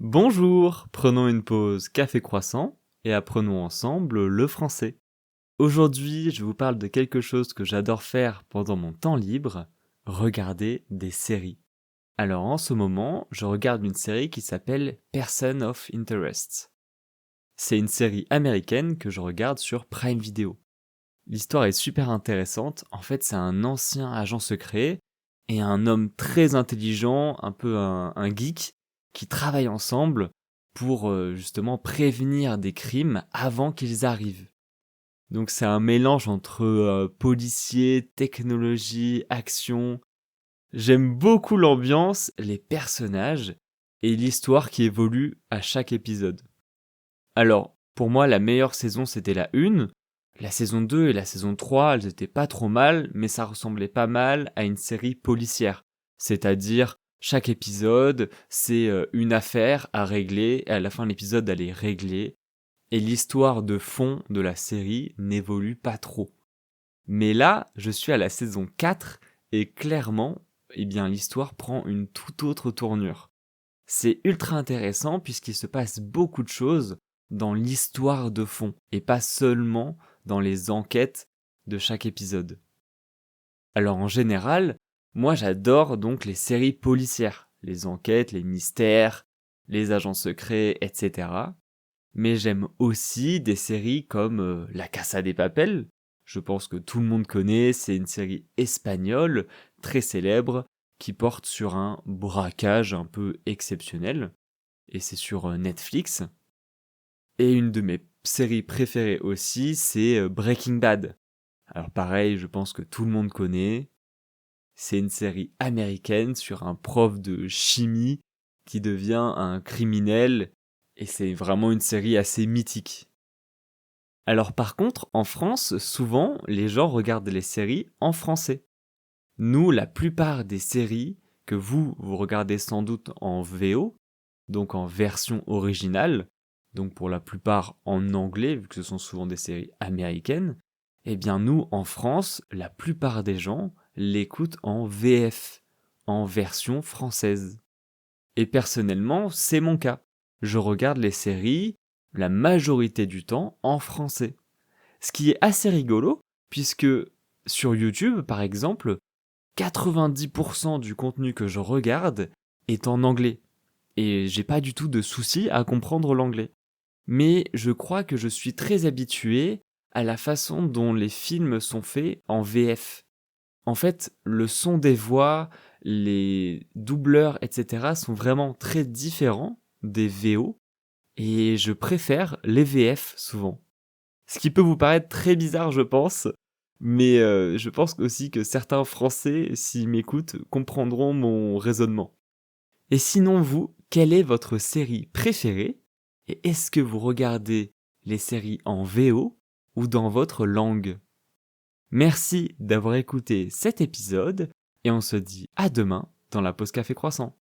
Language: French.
Bonjour, prenons une pause café croissant et apprenons ensemble le français. Aujourd'hui, je vous parle de quelque chose que j'adore faire pendant mon temps libre, regarder des séries. Alors en ce moment, je regarde une série qui s'appelle Person of Interest. C'est une série américaine que je regarde sur Prime Video. L'histoire est super intéressante, en fait c'est un ancien agent secret et un homme très intelligent, un peu un geek, qui travaillent ensemble pour justement prévenir des crimes avant qu'ils arrivent. Donc c'est un mélange entre policier, technologie, action. J'aime beaucoup l'ambiance, les personnages et l'histoire qui évolue à chaque épisode. Alors, pour moi, la meilleure saison, c'était la 1. La saison 2 et la saison 3, elles étaient pas trop mal, mais ça ressemblait pas mal à une série policière. C'est-à-dire, chaque épisode, c'est une affaire à régler, et à la fin de l'épisode, elle est réglée, et l'histoire de fond de la série n'évolue pas trop. Mais là, je suis à la saison 4, et clairement, eh bien, l'histoire prend une toute autre tournure. C'est ultra intéressant puisqu'il se passe beaucoup de choses dans l'histoire de fond et pas seulement dans les enquêtes de chaque épisode. Alors en général, moi j'adore donc les séries policières, les enquêtes, les mystères, les agents secrets, etc. Mais j'aime aussi des séries comme La Casa de Papel. Je pense que tout le monde connaît, c'est une série espagnole très célèbre qui porte sur un braquage un peu exceptionnel. Et c'est sur Netflix. Et une de mes séries préférées aussi, c'est Breaking Bad. Alors pareil, je pense que tout le monde connaît. C'est une série américaine sur un prof de chimie qui devient un criminel. Et c'est vraiment une série assez mythique. Alors par contre, en France, souvent, les gens regardent les séries en français. Nous, la plupart des séries que vous regardez sans doute en VO, donc en version originale, donc pour la plupart en anglais, vu que ce sont souvent des séries américaines, eh bien nous, en France, la plupart des gens l'écoutent en VF, en version française. Et personnellement, c'est mon cas. Je regarde les séries, la majorité du temps, en français. Ce qui est assez rigolo, puisque sur YouTube, par exemple, 90% du contenu que je regarde est en anglais. Et j'ai pas du tout de souci à comprendre l'anglais. Mais je crois que je suis très habitué à la façon dont les films sont faits en VF. En fait, le son des voix, les doubleurs, etc. sont vraiment très différents des VO et je préfère les VF souvent. Ce qui peut vous paraître très bizarre, je pense, mais je pense aussi que certains Français, s'ils m'écoutent, comprendront mon raisonnement. Et sinon, vous, quelle est votre série préférée? Et est-ce que vous regardez les séries en VO ou dans votre langue? Merci d'avoir écouté cet épisode et on se dit à demain dans la pause café croissant.